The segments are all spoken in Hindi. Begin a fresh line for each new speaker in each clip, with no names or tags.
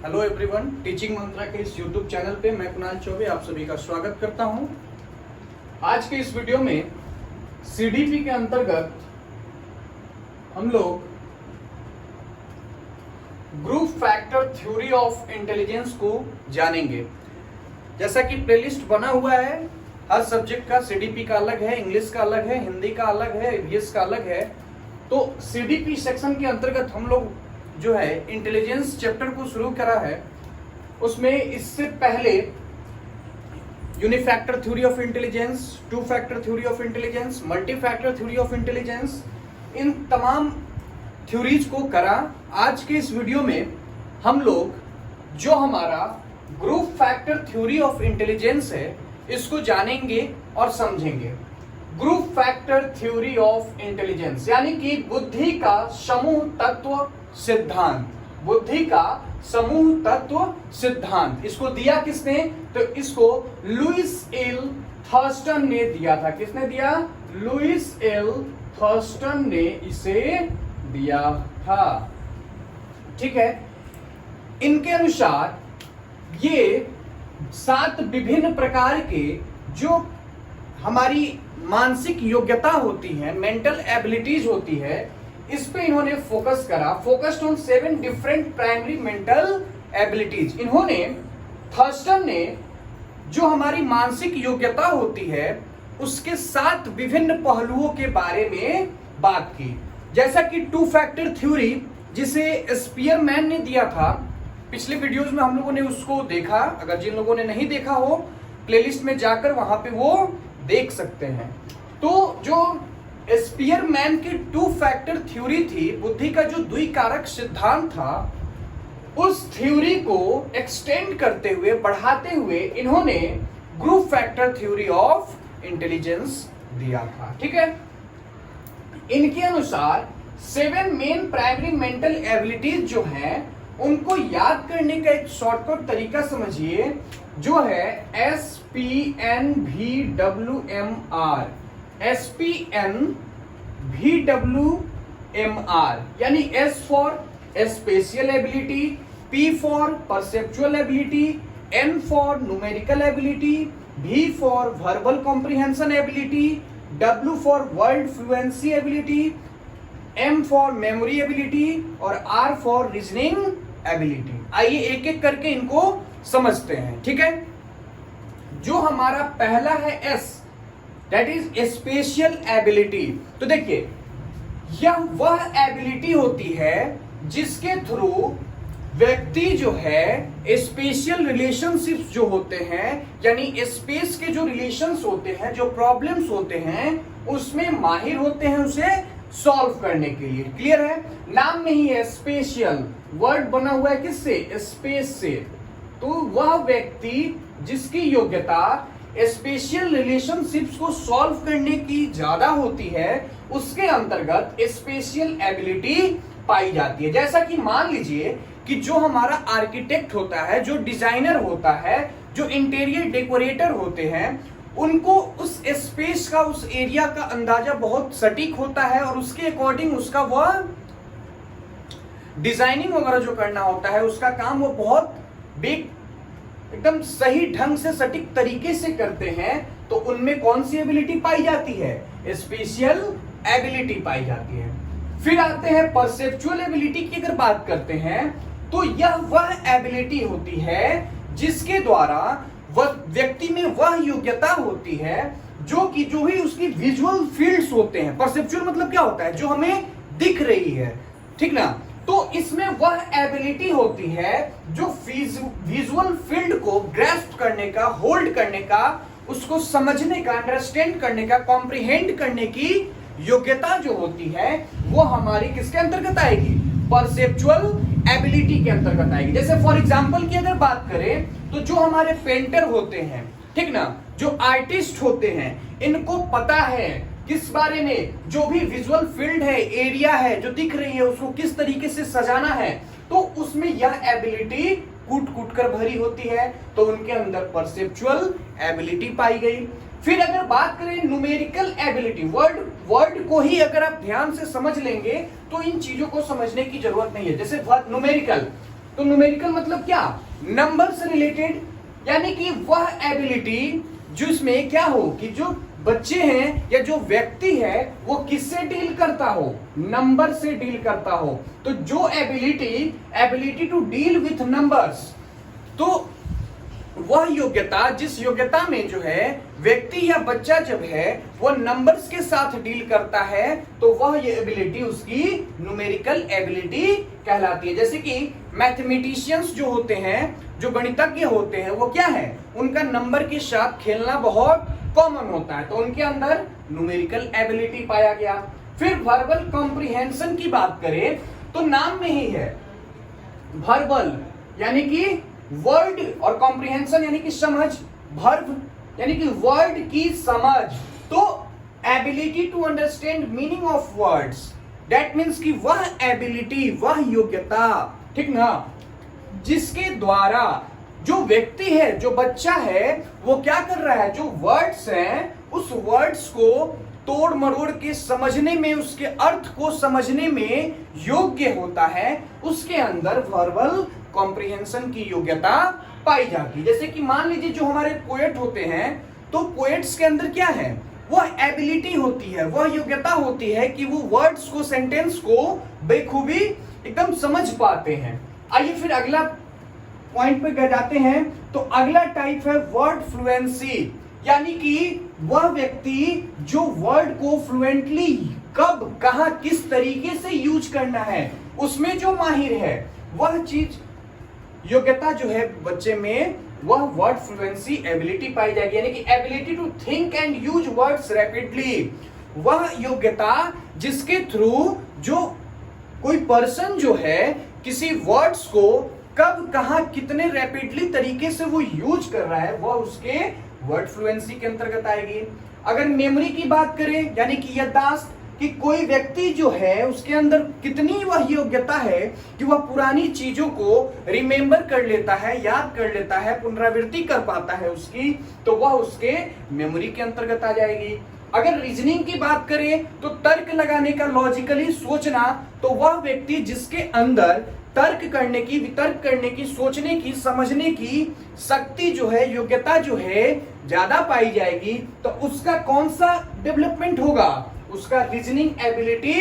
हेलो एवरीवन, टीचिंग मंत्रा के इस यूट्यूब चैनल पे मैं कुणाल चौबे आप सभी का स्वागत करता हूं। आज के इस वीडियो में सीडीपी के अंतर्गत हम लोग group factor theory of intelligence को जानेंगे। जैसा कि प्लेलिस्ट बना हुआ है, हर सब्जेक्ट का सीडीपी का अलग है, इंग्लिश का अलग है, हिंदी का अलग है, ईवीएस का अलग है। तो सीडीपी सेक्शन के अंतर्गत हम लोग जो है इंटेलिजेंस चैप्टर को शुरू करा है। उसमें इससे पहले unifactor theory of intelligence, two factor theory of intelligence, multi factor theory of intelligence, इन तमाम थ्योरीज को करा। आज के इस वीडियो में हम लोग जो हमारा group factor theory of intelligence है इसको जानेंगे और समझेंगे। Group factor theory of intelligence यानी कि बुद्धि का समूह तत्व सिद्धांत, बुद्धि का समूह तत्व सिद्धांत। इसको दिया किसने? तो इसको लुइस एल थर्स्टन ने दिया था। किसने दिया? लुइस एल थर्स्टन ने इसे दिया था। ठीक है। इनके अनुसार ये 7 विभिन्न प्रकार के जो हमारी मानसिक योग्यता होती है, मेंटल एबिलिटीज होती है, इस पे इन्होंने फोकस करा। Focused on 7 different primary mental abilities. इन्होंने थर्स्टन ने जो हमारी मानसिक योग्यता होती है उसके 7 विभिन्न पहलुओं के बारे में बात की। जैसा कि टू फैक्टर थ्योरी जिसे स्पीयरमैन ने दिया था, पिछले वीडियोस में हम लोगों ने उसको देखा। अगर जिन लोगों ने नहीं देखा हो प्लेलिस्ट में जाकर वहां पे वो देख सकते हैं। तो जो स्पीयरमैन की टू फैक्टर थ्योरी थी, बुद्धि का जो द्विकारक सिद्धांत था, उस थ्योरी को एक्सटेंड करते हुए, बढ़ाते हुए इन्होंने group factor theory of intelligence दिया था। ठीक है। इनके अनुसार 7 मेन प्राइमरी मेंटल एबिलिटीज जो हैं उनको याद करने का एक शॉर्टकट तरीका समझिए, जो है SPNVWMR। SPNVWMR यानी S for spatial ability, P for perceptual ability, N for numerical ability, V for verbal comprehension ability, W for word fluency ability, M for memory ability और R फॉर रीजनिंग एबिलिटी। आइए एक एक करके इनको समझते हैं। ठीक है। जो हमारा पहला है S, that is spatial ability. तो देखिए, यह वह एबिलिटी होती है जिसके थ्रू व्यक्ति जो है स्पेशियल रिलेशनशिप्स जो होते हैं, यानी स्पेस के जो रिलेशंस होते हैं, जो प्रॉब्लम्स होते हैं, उसमें माहिर होते हैं उसे सॉल्व करने के लिए। क्लियर है? नाम में ही है स्पेशियल, वर्ड बना हुआ है किससे? स्पेस से। तो वह व्यक्ति जिसकी योग्यता स्पेशियल रिलेशनशिप्स को सॉल्व करने की ज्यादा होती है, उसके अंतर्गत स्पेशियल एबिलिटी पाई जाती है। जैसा कि मान लीजिए कि जो हमारा आर्किटेक्ट होता है, जो डिजाइनर होता है, जो इंटीरियर डेकोरेटर होते हैं, उनको उस स्पेस का, उस एरिया का अंदाजा बहुत सटीक होता है और उसके अकॉर्डिंग उसका वह डिजाइनिंग वगैरह जो करना होता है, उसका काम वो बहुत बिग, एकदम सही ढंग से, सटीक तरीके से करते हैं। तो उनमें कौन सी एबिलिटी पाई जाती है? स्पेशियल एबिलिटी पाई जाती है। फिर आते हैं परसेप्चुअल एबिलिटी की। अगर बात करते हैं तो यह वह एबिलिटी होती है जिसके द्वारा वह व्यक्ति में वह योग्यता होती है जो कि जो ही उसकी विजुअल फील्ड्स होते हैं। परसेप्चुअल मतलब क्या होता है? जो हमें दिख रही है। ठीक ना? तो इसमें वह एबिलिटी होती है जो विजुअल फील्ड को ग्रैस्प करने का, होल्ड करने का, उसको समझने का, अंडरस्टैंड करने का, कॉम्प्रिहेंड करने की योग्यता जो होती है वो हमारी किसके अंतर्गत आएगी? परसेप्चुअल एबिलिटी के अंतर्गत आएगी। जैसे फॉर एग्जांपल की अगर बात करें तो जो हमारे पेंटर होते हैं, ठीक ना, जो आर्टिस्ट होते हैं, इनको पता है किस बारे में, जो भी विजुअल फील्ड है, एरिया है जो दिख रही है, उसको किस तरीके से सजाना है। तो उसमें यह एबिलिटी कूट कूट कर भरी होती है। तो उनके अंदर परसेप्चुअल एबिलिटी पाई गई। फिर अगर बात करें न्यूमेरिकल एबिलिटी, वर्ड को ही अगर आप ध्यान से समझ लेंगे तो इन चीजों को समझने की जरूरत नहीं है। जैसे न्यूमेरिकल, तो न्यूमेरिकल मतलब क्या, नंबर से रिलेटेड, यानी कि वह एबिलिटी जिसमें क्या हो कि जो बच्चे हैं या जो व्यक्ति है वो किससे डील करता हो, नंबर से डील करता हो। तो जो ability to deal with numbers, तो वह योग्यता, जिस योग्यता में जो है व्यक्ति या बच्चा जब है वो नंबर्स के साथ डील करता है, तो वह ये एबिलिटी उसकी न्यूमेरिकल एबिलिटी कहलाती है। जैसे कि मैथमेटिशियंस जो होते हैं, जो गणितज्ञ होते हैं, वो क्या है, उनका नंबर के साथ खेलना बहुत कॉमन होता है, तो उनके अंदर न्यूमेरिकल एबिलिटी पाया गया। फिर वर्बल कॉम्प्रिहेंशन की बात करें तो नाम में ही है, वर्बल यानी कि वर्ड और कॉम्प्रिहेंशन यानी कि समझ, वर्ब यानी कि वर्ड की समझ, तो ability to understand meaning of words, that means कि वह एबिलिटी, वह योग्यता, ठीक ना, जिसके द्वारा जो व्यक्ति है, जो बच्चा है, वो क्या कर रहा है, जो वर्ड्स हैं उस वर्ड्स को तोड़ मरोड़ के समझने में, उसके अर्थ को समझने में योग्य होता है, उसके अंदर वर्बल कॉम्प्रिहेंशन की योग्यता पाई जाती है। जैसे कि मान लीजिए जो हमारे पोएट होते हैं, तो पोएट्स के अंदर क्या है, वह एबिलिटी होती है, वह योग्यता होती है कि वो वर्ड्स को, सेंटेंस को बेखूबी एकदम समझ पाते हैं। आइए फिर अगला पॉइंट पे जाते हैं। तो अगला टाइप है वर्ड फ्लुएंसी, यानी कि वह व्यक्ति जो वर्ड को फ्लुएंटली कब, कहां, किस तरीके से यूज करना है उसमें जो माहिर है, वह चीज, योग्यता जो है बच्चे में, वह वर्ड फ्लुएंसी एबिलिटी पाई जाएगी, यानी कि ability to think and use words rapidly, वह योग्यता जिसके थ्रू जो कोई पर्सन जो है किसी वर्ड्स को कब, कहां, कितने रैपिडली तरीके से वो यूज कर रहा है, वह उसके वर्ड फ्लुएंसी के अंतर्गत आएगी। अगर मेमोरी की बात करें, यानी कि याददाश्त, कि कोई व्यक्ति जो है उसके अंदर कितनी वह योग्यता है कि वह पुरानी चीजों को रिमेंबर कर लेता है, याद कर लेता है, पुनरावृत्ति कर पाता है उसकी, तो वह उसके मेमोरी के अंतर्गत आ जाएगी। अगर रीजनिंग की बात करें तो तर्क लगाने का, लॉजिकली सोचना, तो वह व्यक्ति जिसके अंदर तर्क करने की, वितर्क करने की, सोचने की, समझने की शक्ति जो है, योग्यता जो है ज्यादा पाई जाएगी, तो उसका कौन सा डेवलपमेंट होगा, उसका रीजनिंग एबिलिटी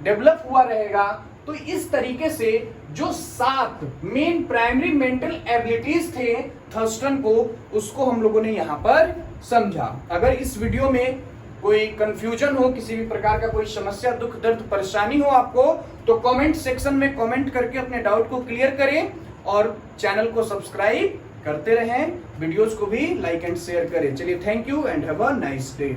डेवलप हुआ रहेगा। तो इस तरीके से जो 7 मेन प्राइमरी मेंटल एबिलिटीज थे थर्स्टन को, उसको हम लोगों ने यहां पर समझा। अगर इस वीडियो में कोई कंफ्यूजन हो, किसी भी प्रकार का कोई समस्या, दुख, दर्द, परेशानी हो आपको, तो कमेंट सेक्शन में कमेंट करके अपने डाउट को क्लियर करें और चैनल को सब्सक्राइब करते रहें, वीडियोस को भी लाइक एंड शेयर करें। चलिए, thank you and have a nice day.